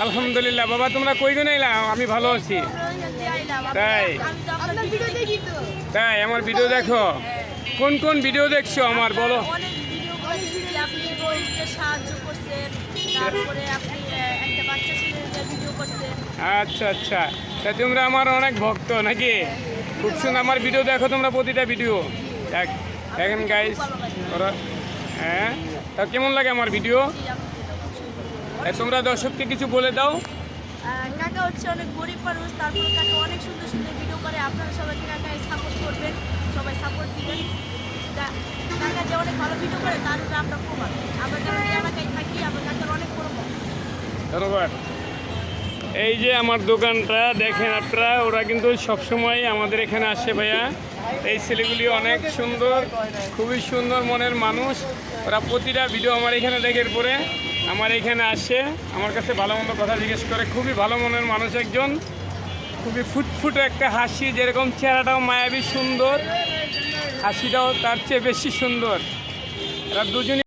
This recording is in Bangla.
আলহামদুলিল্লাহ। বাবা তোমরা কইজন এলাম? আমি ভালো আছি। তাই তাই আমার ভিডিও দেখো? কোন কোন ভিডিও দেখছো আমার বলো? অনেক ভিডিও করেছি, আপনি গরিবকে সাহায্য করছেন, তারপরে আপনি একটা বাচ্চা ছেলের ভিডিও করছেন। আচ্ছা আচ্ছা, তা তোমরা আমার অনেক ভক্ত নাকি? খুব সুন্দর আমার ভিডিও দেখো তোমরা, প্রতিটা ভিডিও দেখেন গাইস ওরা। হ্যাঁ, তা কেমন লাগে আমার ভিডিও? তোমরা দর্শককে কিছু বলে দাও। কাকা হচ্ছে অনেক গরিব মানুষ, তারপরে কাকা অনেক সুন্দর সুন্দর ভিডিও করে। আপনারা সবাই কাকাকে সাপোর্ট করবেন, সবাই সাপোর্ট দিবেন। কাকা যে অনেক ভালো ভিডিও করে তার উপরে আমরা প্রমাণ। আমরা কারণ এই এলাকায় থাকি, আমরা কাকার অনেক বড় ভক্ত। ধন্যবাদ। এই যে আমার দোকানটা দেখেন আপনারা, ওরা কিন্তু সবসময় আমাদের এখানে আসে ভাইয়া। এই ছেলেগুলি অনেক সুন্দর, খুবই সুন্দর মনের মানুষ। ওরা প্রতিটা ভিডিও আমার এখানে দেখার পরে আমার এখানে আসে, আমার কাছে ভালো মন্দ কথা জিজ্ঞেস করে। খুবই ভালো মনের মানুষ একজন, খুবই ফুটফুটে একটা হাসি, যেরকম চেহারাটাও মায়াবী সুন্দর, হাসিটাও তার চেয়ে বেশি সুন্দর। এরা দুজনই